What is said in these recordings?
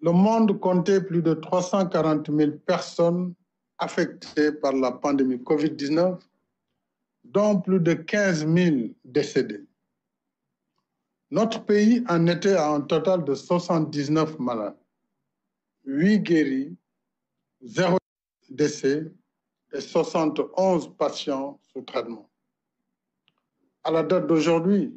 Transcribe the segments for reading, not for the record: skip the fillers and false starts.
le monde comptait plus de 340 000 personnes affectées par la pandémie Covid-19, dont plus de 15 000 décédés. Notre pays en était à un total de 79 malades, 8 guéris, 0 décès et 71 patients sous traitement. À la date d'aujourd'hui,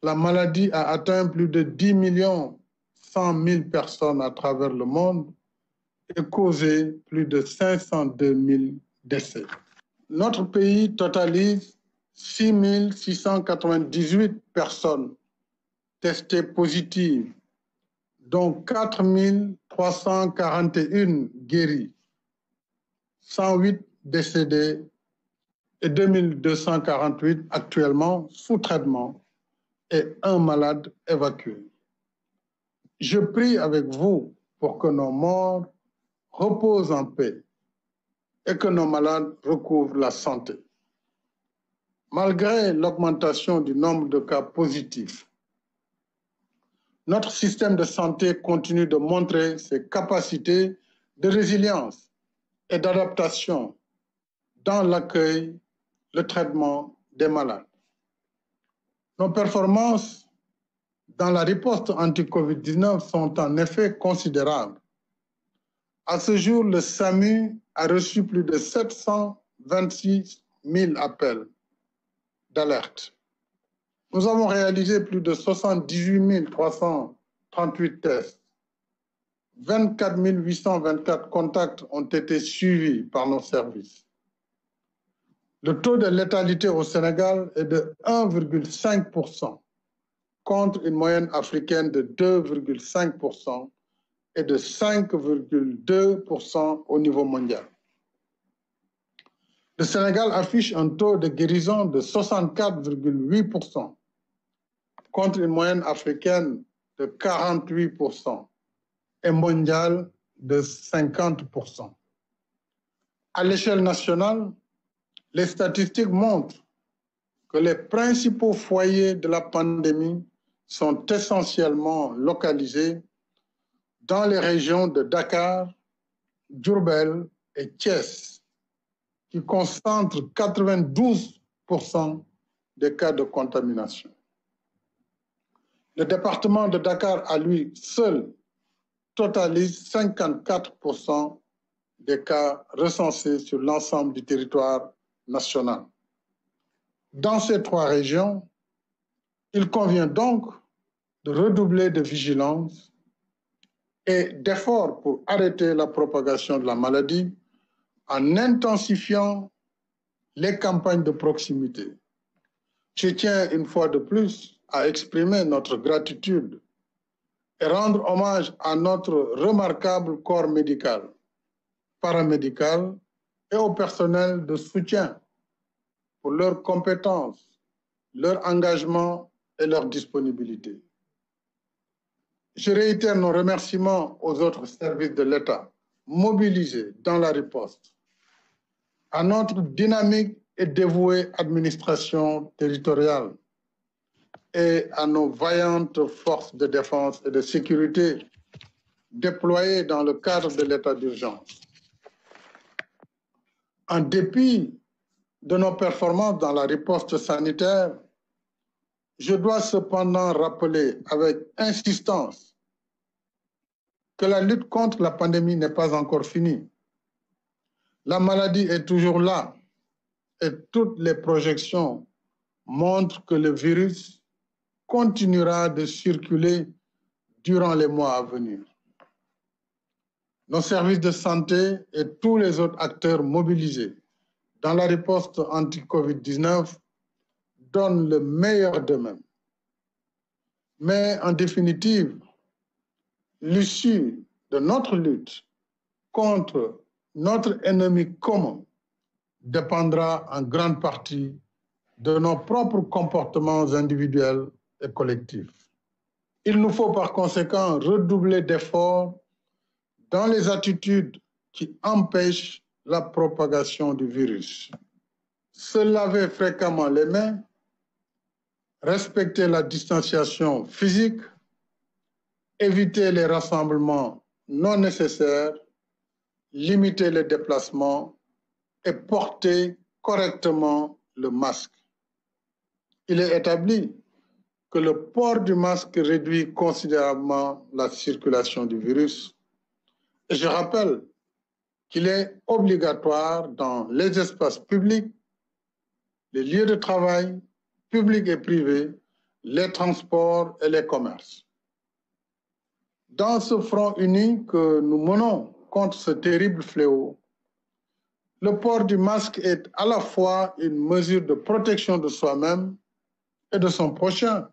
la maladie a atteint plus de 10 100 000 personnes à travers le monde et causé plus de 502 000 décès. Notre pays totalise 6 698 personnes testées positives, dont 4 341 guéris, 108 décédés et 2 248 actuellement sous traitement et un malade évacué. Je prie avec vous pour que nos morts reposent en paix et que nos malades recouvrent la santé. Malgré l'augmentation du nombre de cas positifs, notre système de santé continue de montrer ses capacités de résilience et d'adaptation dans l'accueil, le traitement des malades. Nos performances dans la riposte anti-Covid-19 sont en effet considérables. À ce jour, le SAMU a reçu plus de 726 000 appels d'alerte. Nous avons réalisé plus de 78 338 tests. 24 824 contacts ont été suivis par nos services. Le taux de létalité au Sénégal est de 1,5%, contre une moyenne africaine de 2,5% et de 5,2% au niveau mondial. Le Sénégal affiche un taux de guérison de 64,8%, contre une moyenne africaine de 48% et mondiale de 50%. À l'échelle nationale, les statistiques montrent que les principaux foyers de la pandémie sont essentiellement localisés dans les régions de Dakar, Diourbel et Thiès, qui concentrent 92% des cas de contamination. Le département de Dakar, à lui seul, totalise 54% des cas recensés sur l'ensemble du territoire national. Dans ces 3 régions, il convient donc de redoubler de vigilance et d'efforts pour arrêter la propagation de la maladie en intensifiant les campagnes de proximité. Je tiens une fois de plus à exprimer notre gratitude et rendre hommage à notre remarquable corps médical, paramédical et au personnel de soutien pour leurs compétences, leur engagement et leur disponibilité. Je réitère nos remerciements aux autres services de l'État mobilisés dans la riposte, à notre dynamique et dévouée administration territoriale et à nos vaillantes forces de défense et de sécurité déployées dans le cadre de l'état d'urgence. En dépit de nos performances dans la riposte sanitaire, je dois cependant rappeler avec insistance que la lutte contre la pandémie n'est pas encore finie. La maladie est toujours là et toutes les projections montrent que le virus continuera de circuler durant les mois à venir. Nos services de santé et tous les autres acteurs mobilisés dans la riposte anti-Covid-19 donnent le meilleur d'eux-mêmes. Mais en définitive, l'issue de notre lutte contre notre ennemi commun dépendra en grande partie de nos propres comportements individuels et collectifs. Il nous faut par conséquent redoubler d'efforts dans les attitudes qui empêchent la propagation du virus. Se laver fréquemment les mains, respecter la distanciation physique éviter les rassemblements non nécessaires, limiter les déplacements et porter correctement le masque. Il est établi que le port du masque réduit considérablement la circulation du virus. Et je rappelle qu'il est obligatoire dans les espaces publics, les lieux de travail, publics et privés, les transports et les commerces. Dans ce front uni que nous menons contre ce terrible fléau, le port du masque est à la fois une mesure de protection de soi-même et de son prochain,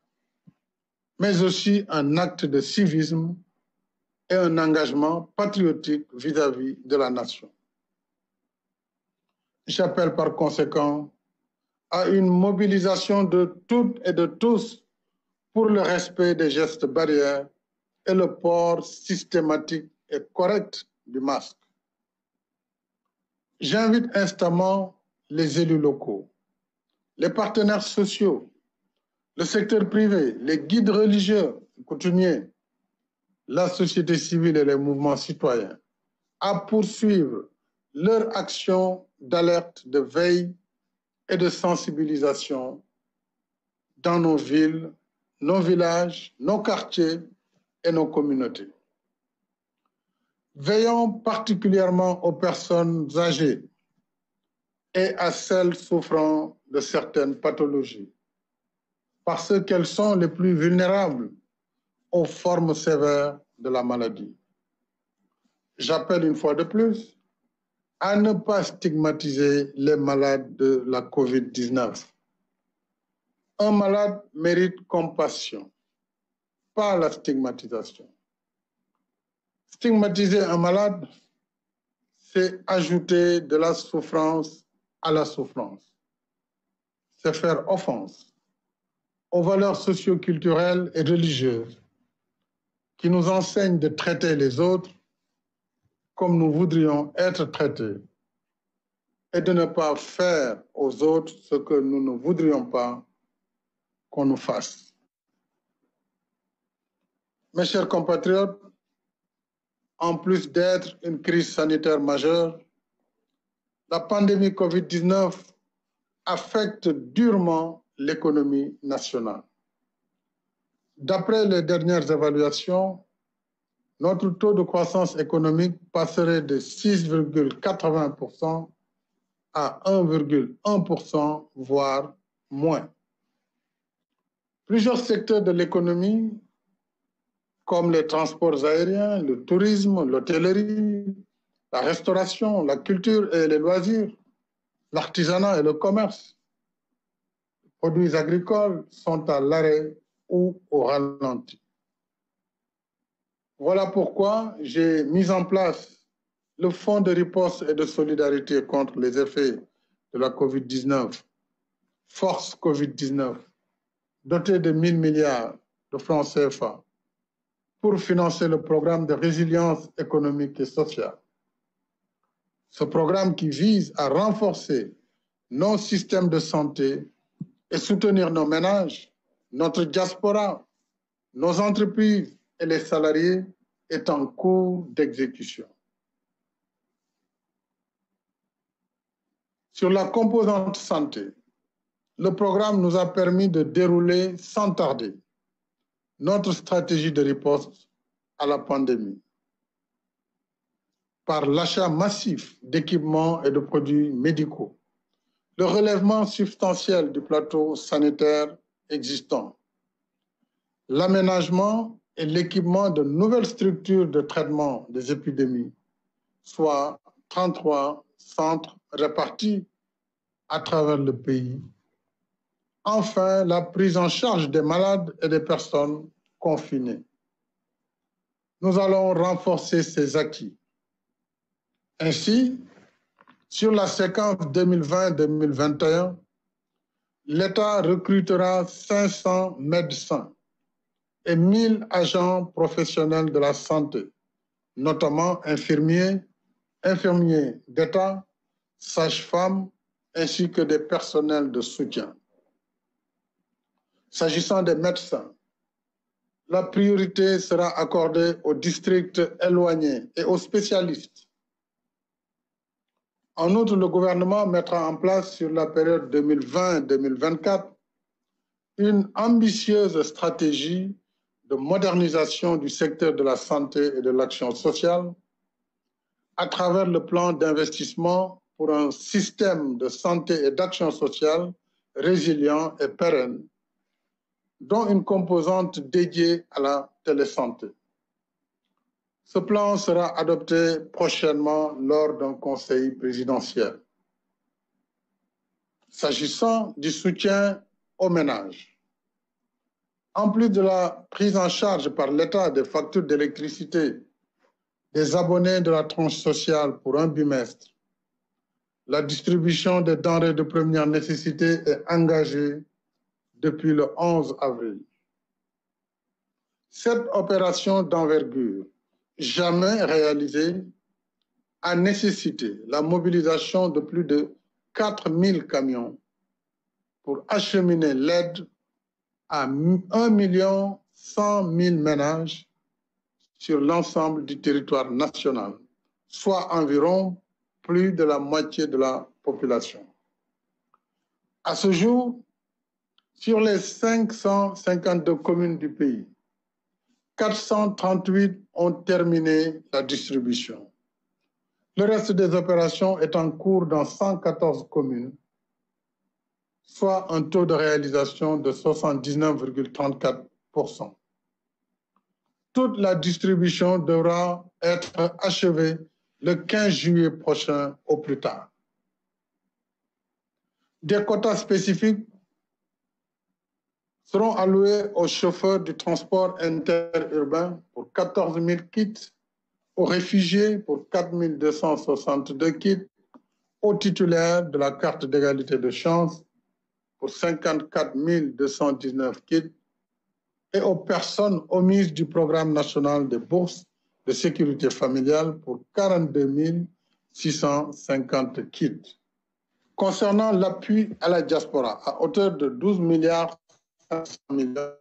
mais aussi un acte de civisme et un engagement patriotique vis-à-vis de la nation. J'appelle par conséquent à une mobilisation de toutes et de tous pour le respect des gestes barrières et le port systématique et correct du masque. J'invite instamment les élus locaux, les partenaires sociaux, le secteur privé, les guides religieux, coutumiers, la société civile et les mouvements citoyens à poursuivre leur action d'alerte, de veille et de sensibilisation dans nos villes, nos villages, nos quartiers et nos communautés. Veillons particulièrement aux personnes âgées et à celles souffrant de certaines pathologies, parce qu'elles sont les plus vulnérables aux formes sévères de la maladie. J'appelle une fois de plus à ne pas stigmatiser les malades de la COVID-19. Un malade mérite compassion, pas la stigmatisation. Stigmatiser un malade, c'est ajouter de la souffrance à la souffrance. C'est faire offense aux valeurs socio-culturelles et religieuses qui nous enseignent de traiter les autres comme nous voudrions être traités et de ne pas faire aux autres ce que nous ne voudrions pas qu'on nous fasse. Mes chers compatriotes, en plus d'être une crise sanitaire majeure, la pandémie COVID-19 affecte durement l'économie nationale. D'après les dernières évaluations, notre taux de croissance économique passerait de 6,80% à 1,1%, voire moins. Plusieurs secteurs de l'économie, comme les transports aériens, le tourisme, l'hôtellerie, la restauration, la culture et les loisirs, l'artisanat et le commerce, les produits agricoles sont à l'arrêt ou au ralenti. Voilà pourquoi j'ai mis en place le Fonds de riposte et de solidarité contre les effets de la COVID-19, Force COVID-19, doté de 1 000 milliards de francs CFA pour financer le programme de résilience économique et sociale. Ce programme qui vise à renforcer nos systèmes de santé et soutenir nos ménages, notre diaspora, nos entreprises et les salariés est en cours d'exécution. Sur la composante santé, le programme nous a permis de dérouler sans tarder notre stratégie de riposte à la pandémie par l'achat massif d'équipements et de produits médicaux, le relèvement substantiel du plateau sanitaire existant, l'aménagement et l'équipement de nouvelles structures de traitement des épidémies, soit 33 centres répartis à travers le pays. Enfin, la prise en charge des malades et des personnes confinées. Nous allons renforcer ces acquis. Ainsi, sur la séquence 2020-2021, l'État recrutera 500 médecins et 1 000 agents professionnels de la santé, notamment infirmiers d'État, sages-femmes, ainsi que des personnels de soutien. S'agissant des médecins, la priorité sera accordée aux districts éloignés et aux spécialistes. En outre, le gouvernement mettra en place sur la période 2020-2024 une ambitieuse stratégie de modernisation du secteur de la santé et de l'action sociale à travers le plan d'investissement pour un système de santé et d'action sociale résilient et pérenne, dont une composante dédiée à la télésanté. Ce plan sera adopté prochainement lors d'un conseil présidentiel. S'agissant du soutien aux ménages, en plus de la prise en charge par l'État des factures d'électricité des abonnés de la tranche sociale pour un bimestre, la distribution des denrées de première nécessité est engagée depuis le 11 avril. Cette opération d'envergure, jamais réalisée, a nécessité la mobilisation de plus de 4000 camions pour acheminer l'aide à 1 100 000 ménages sur l'ensemble du territoire national, soit environ plus de la moitié de la population. À ce jour, sur les 552 communes du pays, 438 ont terminé la distribution. Le reste des opérations est en cours dans 114 communes, soit un taux de réalisation de 79,34%. Toute la distribution devra être achevée le 15 juillet prochain au plus tard. Des quotas spécifiques seront alloués aux chauffeurs du transport interurbain pour 14 000 kits, aux réfugiés pour 4 262 kits, aux titulaires de la carte d'égalité de chance pour 54 219 kits et aux personnes omises du programme national des bourses de sécurité familiale pour 42 650 kits. Concernant l'appui à la diaspora, à hauteur de 12 milliards 500 millions,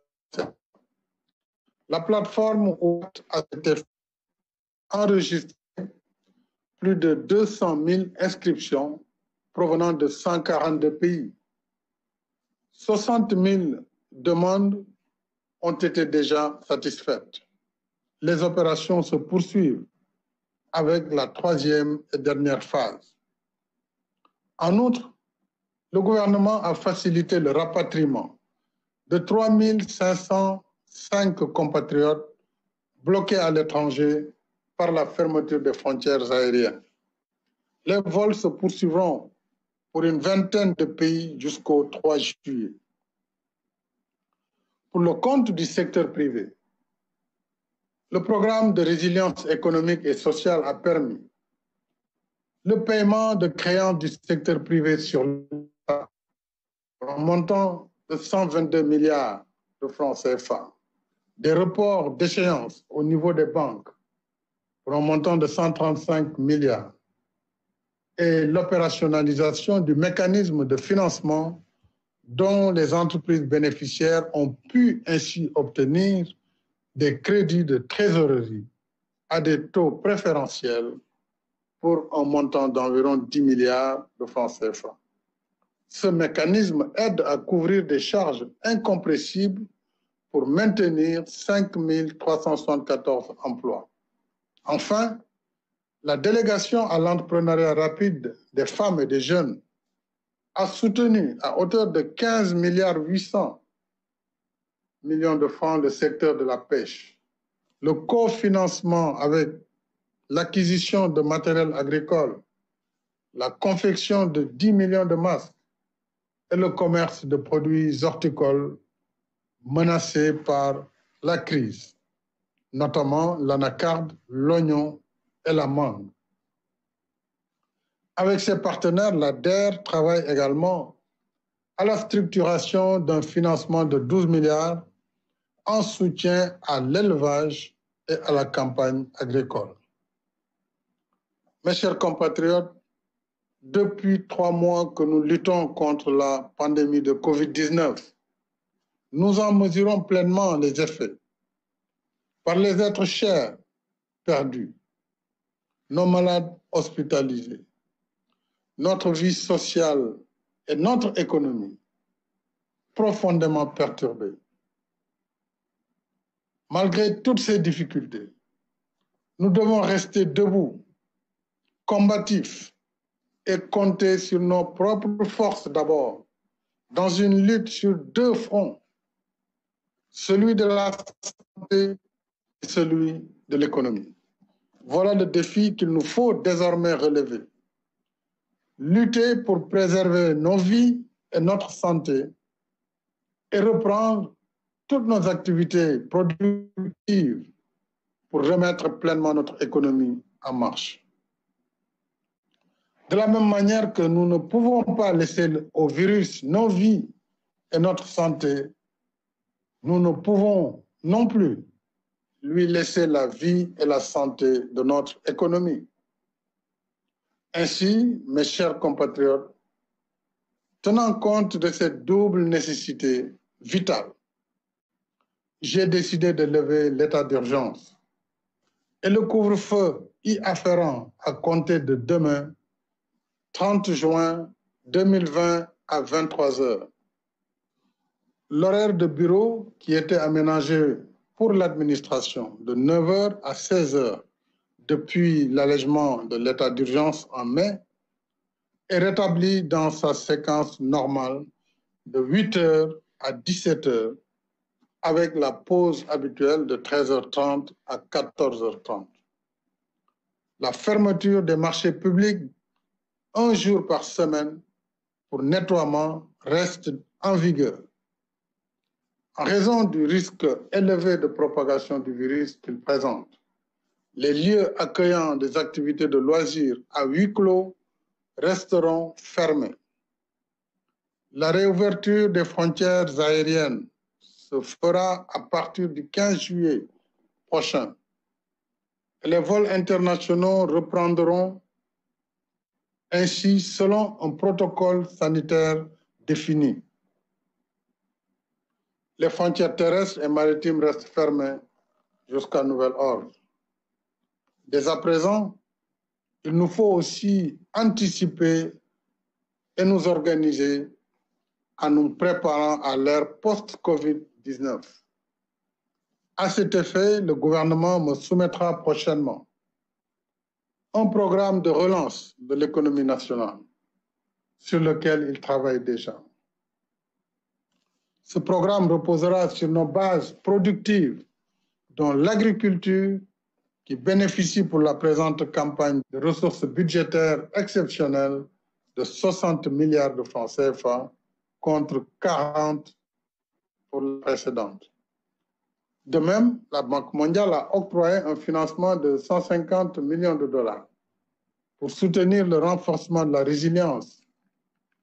la plateforme a été enregistrée plus de 200 000 inscriptions provenant de 142 pays. 60 000 demandes ont été déjà satisfaites. Les opérations se poursuivent avec la troisième et dernière phase. En outre, le gouvernement a facilité le rapatriement de 3 505 compatriotes bloqués à l'étranger par la fermeture des frontières aériennes. Les vols se poursuivront pour une vingtaine de pays jusqu'au 3 juillet. Pour le compte du secteur privé, le programme de résilience économique et sociale a permis le paiement de créances du secteur privé sur l'État pour un montant de 122 milliards de francs CFA, des reports d'échéance au niveau des banques pour un montant de 135 milliards et l'opérationnalisation du mécanisme de financement dont les entreprises bénéficiaires ont pu ainsi obtenir des crédits de trésorerie à des taux préférentiels pour un montant d'environ 10 milliards de francs CFA. Ce mécanisme aide à couvrir des charges incompressibles pour maintenir 5 374 emplois. Enfin, la délégation à l'entrepreneuriat rapide des femmes et des jeunes a soutenu à hauteur de 15 milliards 800 millions de francs le secteur de la pêche. Le cofinancement avec l'acquisition de matériel agricole, la confection de 10 millions de masques et le commerce de produits horticoles menacés par la crise, notamment l'anacarde, l'oignon et la mangue. Avec ses partenaires, la DER travaille également à la structuration d'un financement de 12 milliards en soutien à l'élevage et à la campagne agricole. Mes chers compatriotes, depuis 3 mois que nous luttons contre la pandémie de Covid-19, nous en mesurons pleinement les effets. par les êtres chers perdus, nos malades hospitalisés, notre vie sociale et notre économie profondément perturbées. Malgré toutes ces difficultés, nous devons rester debout, combatifs et compter sur nos propres forces d'abord, dans une lutte sur deux fronts, celui de la santé et celui de l'économie. Voilà le défi qu'il nous faut désormais relever. Lutter pour préserver nos vies et notre santé et reprendre toutes nos activités productives pour remettre pleinement notre économie en marche. De la même manière que nous ne pouvons pas laisser au virus nos vies et notre santé, nous ne pouvons non plus lui laisser la vie et la santé de notre économie. Ainsi, mes chers compatriotes, tenant compte de cette double nécessité vitale, j'ai décidé de lever l'état d'urgence et le couvre-feu y afférent à compter de demain, 30 juin 2020 à 23 heures. L'horaire de bureau qui était aménagé pour l'administration de 9 heures à 16 heures depuis l'allègement de l'état d'urgence en mai est rétabli dans sa séquence normale de 8 heures à 17 heures avec la pause habituelle de 13h30 à 14h30. La fermeture des marchés publics un jour par semaine pour nettoiement reste en vigueur. En raison du risque élevé de propagation du virus qu'il présente, les lieux accueillant des activités de loisirs à huis clos resteront fermés. La réouverture des frontières aériennes se fera à partir du 15 juillet prochain. Les vols internationaux reprendront ainsi selon un protocole sanitaire défini. Les frontières terrestres et maritimes restent fermées jusqu'à nouvel ordre. Dès à présent, il nous faut aussi anticiper et nous organiser en nous préparant à l'ère post-Covid-19. À cet effet, le gouvernement me soumettra prochainement un programme de relance de l'économie nationale sur lequel il travaille déjà. Ce programme reposera sur nos bases productives, dont l'agriculture, qui bénéficie pour la présente campagne de ressources budgétaires exceptionnelles de 60 milliards de francs CFA contre 40 pour la précédente. De même, la Banque mondiale a octroyé un financement de 150 millions de dollars pour soutenir le renforcement de la résilience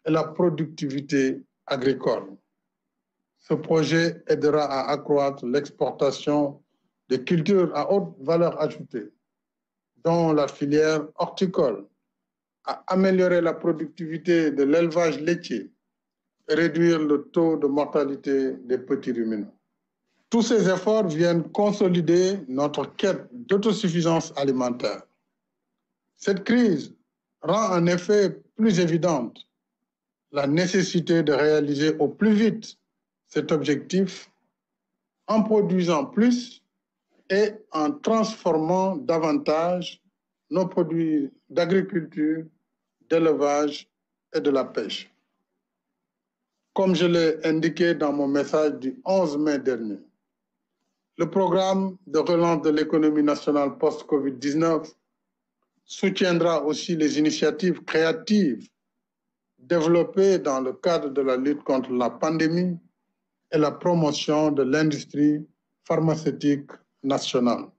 et la productivité agricole. Ce projet aidera à accroître l'exportation des cultures à haute valeur ajoutée, dont la filière horticole, à améliorer la productivité de l'élevage laitier et réduire le taux de mortalité des petits ruminants. Tous ces efforts viennent consolider notre quête d'autosuffisance alimentaire. Cette crise rend en effet plus évidente la nécessité de réaliser au plus vite cet objectif en produisant plus et en transformant davantage nos produits d'agriculture, d'élevage et de la pêche. Comme je l'ai indiqué dans mon message du 11 mai dernier, le programme de relance de l'économie nationale post-Covid-19 soutiendra aussi les initiatives créatives développées dans le cadre de la lutte contre la pandémie et la promotion de l'industrie pharmaceutique nationale.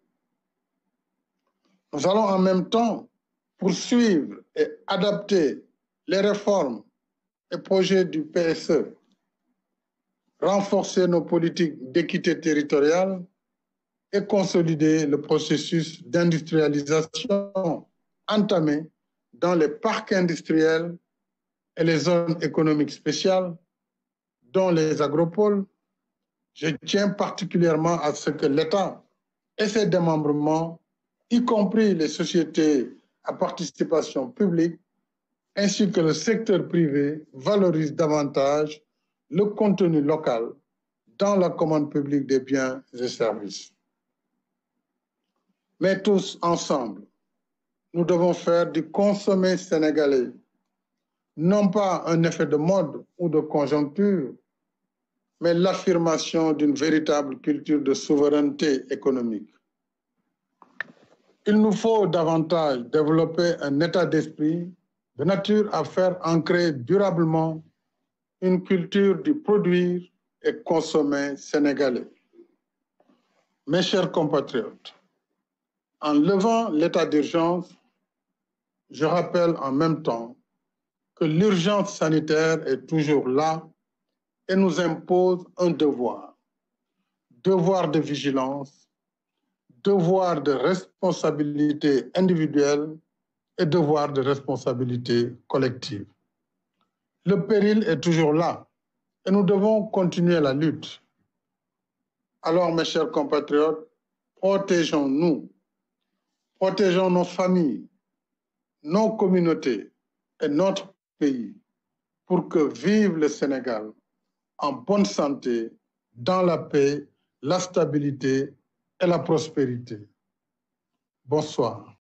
Nous allons en même temps poursuivre et adapter les réformes et projets du PSE, renforcer nos politiques d'équité territoriale et consolider le processus d'industrialisation entamé dans les parcs industriels et les zones économiques spéciales, dont les agropoles. Je tiens particulièrement à ce que l'État et ses démembrements, y compris les sociétés à participation publique, ainsi que le secteur privé, valorisent davantage le contenu local dans la commande publique des biens et services. Mais tous ensemble, nous devons faire du consommé sénégalais non pas un effet de mode ou de conjoncture, mais l'affirmation d'une véritable culture de souveraineté économique. Il nous faut davantage développer un état d'esprit de nature à faire ancrer durablement une culture du produire et consommer sénégalais. Mes chers compatriotes, en levant l'état d'urgence, je rappelle en même temps que l'urgence sanitaire est toujours là et nous impose un devoir. Devoir de vigilance, devoir de responsabilité individuelle et devoir de responsabilité collective. Le péril est toujours là et nous devons continuer la lutte. Alors, mes chers compatriotes, protégeons-nous, protégeons nos familles, nos communautés et notre pays pour que vive le Sénégal en bonne santé, dans la paix, la stabilité et la prospérité. Bonsoir.